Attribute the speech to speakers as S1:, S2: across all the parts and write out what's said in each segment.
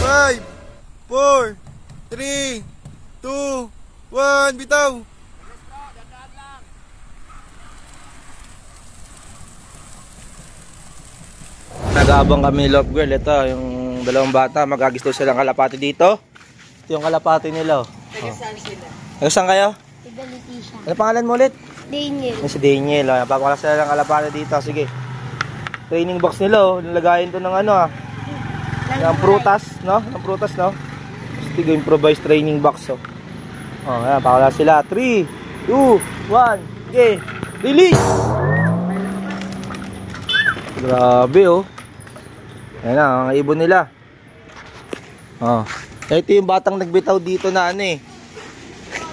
S1: 5, 4, 3, 2, 1, bitaw! Nag-aabang kami ni Love Girl. Ito, yung dalawang bata. Mag-agisto silang kalapati dito. Ito yung kalapati nila. Oh. Nagasan kayo?
S2: Tiga Leticia.
S1: Ano pangalan mo ulit?
S2: Daniel.
S1: Si Daniel. Oh. Napakawala sila ng kalapati dito. Sige. Training box nila. Oh. Nilagayin to ng ano ah. Ng prutas. No? Ng prutas no? Sige, improvised training box. Oh. Oh, ayan. Pakawala sila. 3, 2, 1. Okay. Release! Grabe oh. Ayan na, ang ibon nila. Oh. Ito yung batang nagbitaw dito na ano eh.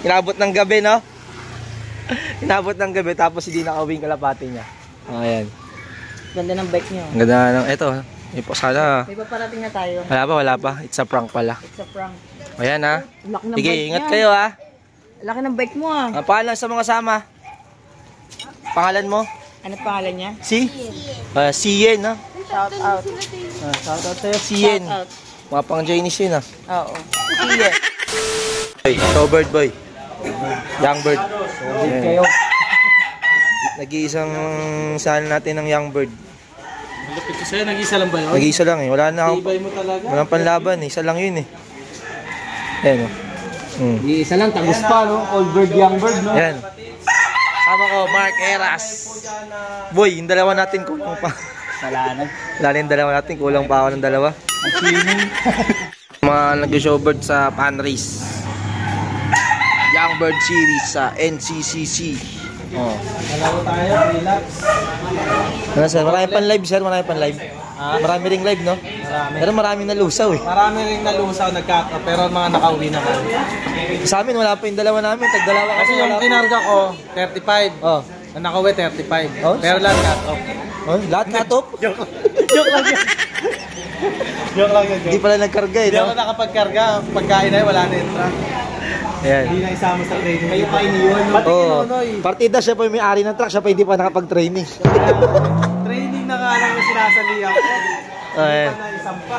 S1: Inabot ng gabi, no? Inabot ng gabi tapos hindi nakawing kalapati niya. Oh, ayan.
S2: Ganda ng bike niyo.
S1: Ganda ng, eto. Ipo sana.
S2: May paparating na tayo.
S1: Wala pa. It's a prank pala.
S2: It's a prank.
S1: Ayan ha.
S2: Laki ng
S1: Sige,
S2: bike
S1: ingat
S2: niya.
S1: kayo ha.
S2: Laki ng bike mo ah.
S1: Paalam sa mga sama. Pangalan mo?
S2: Ano pangalan niya?
S1: Sien, no?
S2: Shout out.
S1: Shout out sa'yo, Sien.
S2: Shout out.
S1: Mga pang Chinese yun ah.
S2: Oo. Sige.
S1: Boy, showbird boy. Young bird. Kayo. Nag-iisang saan natin ng young bird.
S3: Malapit ko sa'yo, nag-isa lang ba yun?
S1: Nag-iisa lang eh. Wala na ako.
S3: Tibay mo talaga.
S1: Walang panlaban eh. Isa lang yun eh. Ayan o.
S3: Isa lang, tagus pa no? Old bird, young bird no?
S1: Ayan. Sama ko, Mark Eras. Boy, yung dalawa natin kulang pa.
S3: Salanan.
S1: Lalo yung dalawa natin, kulang pa ako ng dalawa. Mga nag-showbird sa fan race. Young Bird Series sa NCCC. Oh.
S3: Hello tayo, relax.
S1: Ano sir, marami pan live sir, marami pan live. Marami ring live no?
S3: Marami.
S1: Pero marami nalusaw eh.
S3: Marami rin nalusaw, nagkaka, pero mga nakauwi naman.
S1: Sa amin wala pa yung dalawa namin, tagdalawa
S3: Kasi yung
S1: wala pa.
S3: kinarga ko, 35.
S1: Oh.
S3: Ang nakauwi, 35.
S1: Oh,
S3: pero lahat cut off.
S1: Oh, lahat cut off?
S3: Joke lang yun. Joke lang yun.
S1: Hindi pala nagkarga eh,
S3: Hindi ako
S1: no?
S3: nakapagkarga. Pagkain na yun, wala na entra.
S1: Ayan.
S3: Hindi na isama sa training. Kayo pa iniwan. Pati
S1: Oh,
S3: kinonoy.
S1: partida siya pa yung may-ari ng truck, siya pa hindi pa nakapag-training.
S3: Training na nga lang yung sinasali ako.
S1: Ayan.
S3: Pa na isang pa.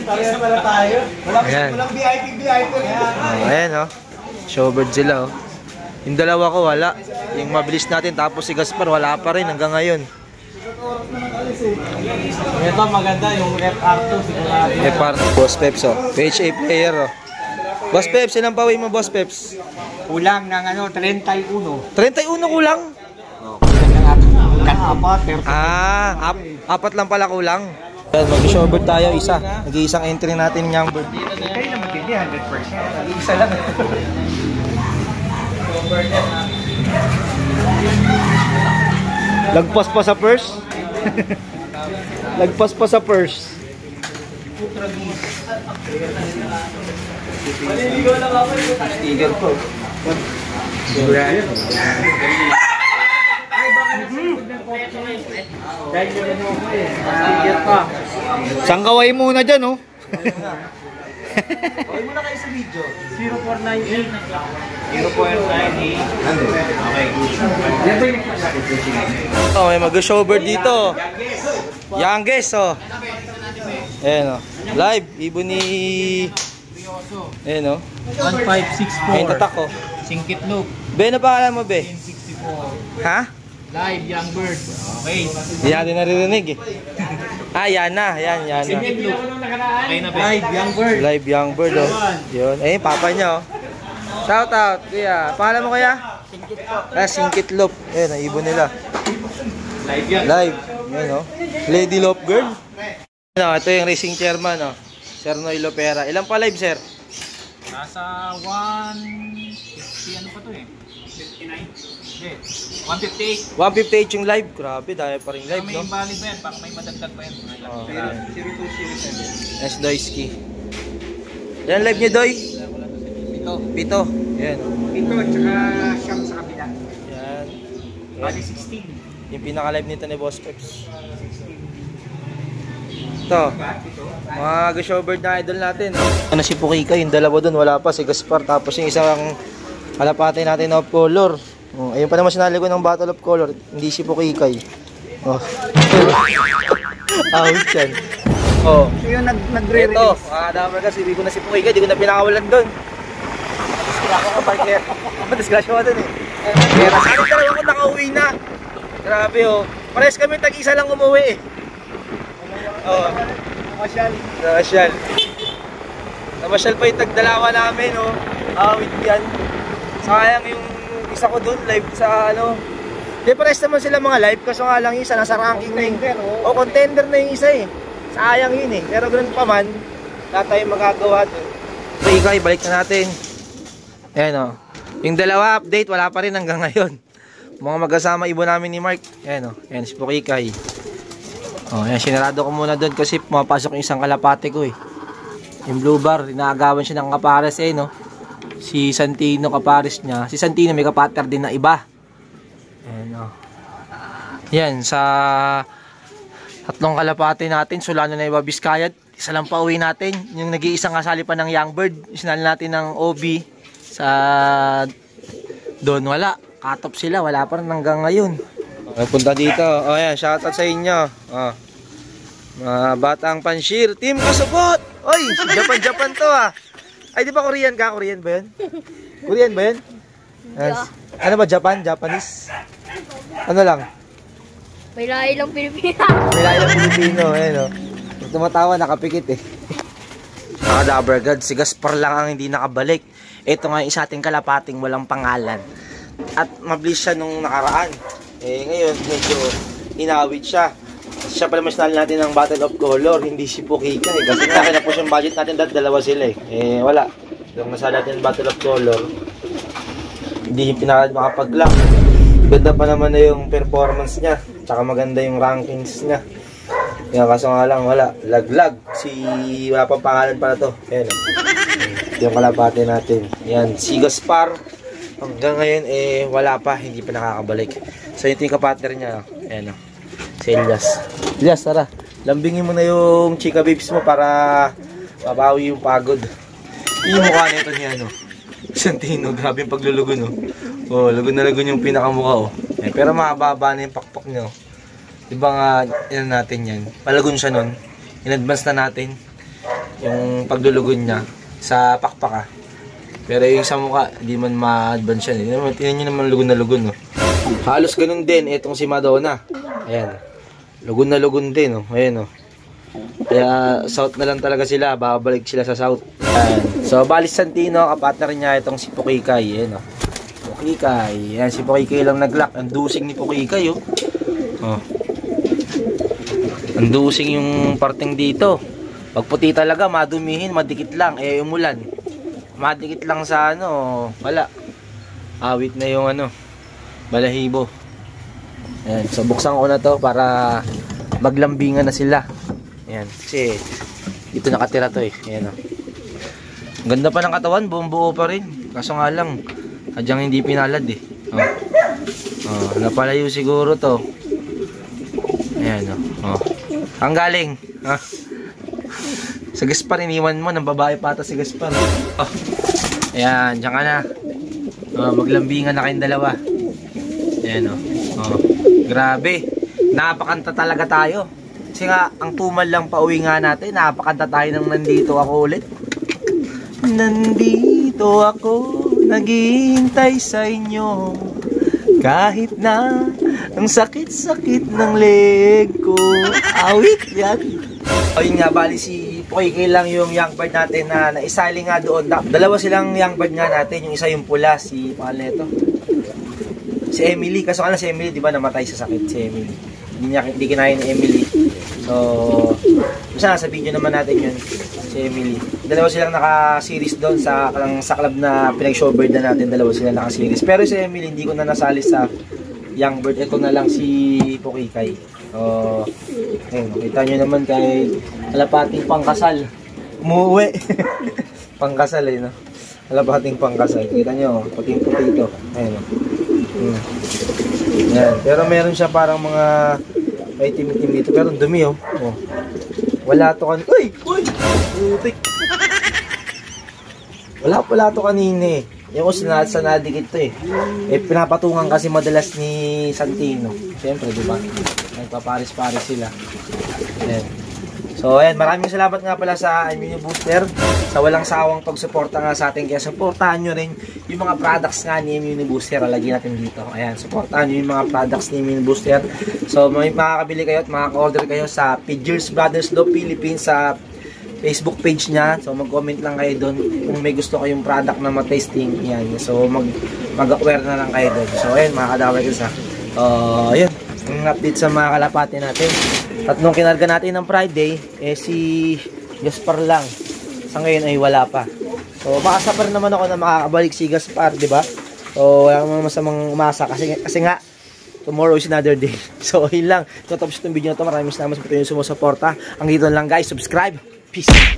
S3: Parehas pala tayo.
S1: Ayan.
S3: Walang VIP.
S1: Ayan oh. Showbird sila oh. Yung dalawa ko wala. Yung mabilis natin tapos si Gaspar wala pa rin hanggang ngayon.
S3: Ito maganda yung FR2 sigurado.
S1: FR Boss Peps oh. PHA player oh. Boss Peps, ilang paway mo Boss Peps?
S3: Kulang ng ano, 31.
S1: 31 kulang? Apat lang pala kulang. Mag-showbird tayo isa. Nag-iisang entry natin yung young bird.
S3: Kayo na matindi, 100%. Isa lang.
S1: Lagpas pa sa purse. Lagpas pa sa purse.
S3: Sticker po. Sticker pa.
S1: Sangkaway muna dyan oh.
S3: Huwag muna kayo sa video. 0498. 0498. Okay.
S1: Oh, may mag-showbird dito. Youngest oh. Ayan oh. Live, ibon ni... Ayan oh.
S3: 1564.
S1: Ayan tatak oh.
S3: Singkit loop.
S1: Be, na pangalan mo be?
S3: 64.
S1: Ha?
S3: Live, young bird. Okay.
S1: Hindi natin naririnig eh. Yan na.
S3: Singkit loop. Okay na ba? Live, young bird.
S1: Live young bird oh. Yun. Eh, papa niya oh. Shout out, kuya. Pangalan mo kuya?
S2: Singkit po.
S1: Singkit Loop. Ayan, ang ibon nila.
S3: Live yan.
S1: Live. Ayan oh. Lady Loop Girl. Ano, ito yung racing chairman oh. Sir Noy Lopera. Ilan pa live sir?
S3: Nasa 150 ano pa to eh? 59? Hindi. 158.
S1: 158 yung live. Grabe, dahil pa rin live
S3: May
S1: no?
S3: invalid pa yan. Baka may madagdag pa yan.
S1: Oh,
S3: 0207.
S1: S. Doyski. Yan live niya Doy? Pito. Yan.
S3: Ito, tsaka siyam sa kabila.
S1: Yan.
S3: Bali 16.
S1: Yung pinaka-live nito ni Boss Peps. Ito. Mga showbird na idol natin. Ano si Pukika, yung dalawa doon wala pa, si Gaspar. Tapos yung isang kalapatay natin of color. Oh, ayun pa naman sinaligo ng Battle of Color. Hindi si Pukikay. Oh. Out yan. Oh.
S3: So yung
S1: Ito,
S3: nagre-release.
S1: Dapat kasi hindi ko na si Pukiga, hindi ko na pinakawalan doon. Disgrasya ko parker. Disgrasya ko doon eh. Pero sa akin talaga ako nakauwi na. Grabe oh. Parehas kami tag-isa lang umuwi eh. Oh. Namasyal. Namasyal pa yung tagdalawa namin oh. Awit yan. Sayang yung isa ko doon live sa ano. Di parehas naman sila mga live kaso nga lang isa nasa ranking na yung contender na yung isa eh. Sayang yun eh. Pero ganoon pa man, lahat tayong magagawa doon. So ikay, balik na natin. Ayan o. Yung dalawa update, wala pa rin hanggang ngayon. Mga magkasama ibo namin ni Mark. Ayan o. Ayan si Pukikay. O, ayan. Sinarado ko muna doon kasi pumapasok yung isang kalapate ko eh. Yung blue bar, inaagawan siya ng kapares eh no. Si Santino kapares niya. Si Santino may kapater din na iba. Ayan o. Yan, sa tatlong kalapate natin, Solano na iba Biskayat. Isa lang pa uwi natin. Yung nag-iisang kasali pa ng Young Bird. Isinali natin ng OB. Sa doon wala. Katop sila. Wala pa rin hanggang ngayon. Punta dito. O yan, shoutout sa inyo. Mga batang Panshir. Team Kasubot! Oy, Japan to ah. Ay, di ba Korean ka? Korean ba yun? Korean ba yun? Ano ba Japan? Japanese? Ano lang?
S4: May lahi lang Pilipino.
S1: May lahi lang Pilipino. Ayan o. Pag tumatawa, nakapikit eh. Mga Dabber God, si Gaspar lang ang hindi nakabalik. Ito nga yung isa ating kalapating walang pangalan. At mabilis siya nung nakaraan. Eh ngayon, medyo inawit siya. Siya pala mas natin ng Battle of Color, hindi si Pukika eh. Kasi nga kinapos yung budget natin dahil dalawa sila eh. Eh wala. Yung nasala natin Battle of Color, hindi yung pinakad makapag-lock. Ganda pa naman na yung performance niya. Tsaka maganda yung rankings niya. Yan, kaso nga lang wala. Laglag. Wala pang pangalan pala to. Ayan o. Yung kalapate natin. Yan. Si Gaspar. Hanggang ngayon eh wala pa. Hindi pa nakakabalik. So ito yung kapater niya. Ayan o. Si Elias. Elias, tara. Lambingin mo na yung chika babes mo para mabawi yung pagod. Yung mukha nito niya ano. Santino. Grabe yung paglulugon o. Oh, lagon na lagon yung pinakamukha oh. Eh, pero mababa na yung pakpak nyo. Diba nga, yan natin yan. Palagon siya nun. In-advance na natin yung paglulugon niya sa pakpak ah. Pero yung sa mukha, hindi man ma-advance yan. Tingnan nyo naman lugon na lugon oh. Halos ganun din, itong si Madonna. Ayan. Lugon na lugon din oh. Ayan oh. Kaya south na lang talaga sila. Babalik sila sa south. Ayan. So, Balis Santino, kapartner niya itong si Pukikay. Ayan oh. Pukikay. Ayan, si Pukikay lang nag-lock. Ang dusing ni Pukikay, oh. Oh. Ang dusing yung parting dito. Pag puti talaga, madumihin, madikit lang. Eh, umulan. Madikit lang sa ano, wala. Awit na yung ano, balahibo. Ayan, so buksan ko na to para maglambingan na sila. Ayan, kasi dito nakatira to eh. Ayan, oh. Ganda pa ng katawan, buong buo pa rin. Kaso nga lang, sadyang hindi pinalad eh. Napalayo siguro to. Ayan o. Ang galing. Sa Gaspar, iniwan mo. Ng babae pata si Gaspar. Ayan, dyan ka na. Maglambingan na kayong dalawa. Ayan o. Grabe. Napakanta talaga tayo. Kasi nga, ang tumal lang pauwi nga natin. Napakanta tayo ng nandito ako ulit. Nandito ako, naghihintay sa inyo. Kahit na ang sakit-sakit ng leg ko. Awit yan. Ayun nga, bali si Pukikay lang yung young bird natin na naisali nga doon. Dalawa silang young bird nga natin. Yung isa yung pula, si pangalan nito, si Emily. Kaso si Emily, di ba namatay sa sakit si Emily. Hindi kinaya ni Emily. So, basta sa video naman natin yun, si Emily. Dalawa silang naka-series doon sa club na pinag-showbird na natin. Dalawa silang naka-series. Pero si Emily, hindi ko na nasali sa young bird. Ito na lang si Pukikay. So, ayun, kita nyo naman kay kalapating pangkasal. Umuwi. Pangkasal eh, no? Kalapating pangkasal. Kita nyo, puting-puti ito. Ayun, Yan. Pero meron siya parang mga may itim-itim dito. Pero dumi oh. Wala to kanina. Uy! Uy! Putik! Wala to kanina eh. Yung sa nadikit to eh. Eh pinapatungan kasi madalas ni Santino. Siyempre, di ba? Nagpaparis-paris sila. Ayan. So, ayan, maraming salamat nga pala sa Immuno Booster sa walang sawang pagsuporta nga sa atin. Kaya supportahan nyo rin yung mga products nga ni Immuno Booster. Lagyan natin dito. Ayan, supportahan nyo yung mga products ni Immuno Booster. So, may makakabili kayo at makaka-order kayo sa Pidgeers Brothers Love Philippines sa Facebook page niya. So, mag-comment lang kayo doon kung may gusto kayong product na ma-tasting. Ayan. So, mag-aware na lang kayo doon. So, ayan, mga kadaway ko sa ayan, ang update sa mga kalapati natin. Tatlong kinarga natin ng Friday, si Gaspar lang. Sa ngayon ay wala pa. So, makasapar naman ako na makakabalik si Gaspar, di ba? So, wala naman masamang umasa kasi nga, tomorrow is another day. So, yun lang. So, tapos itong video na ito. Maraming salamat sa patuloy yung sumusuporta. Ang dito lang guys, subscribe. Peace.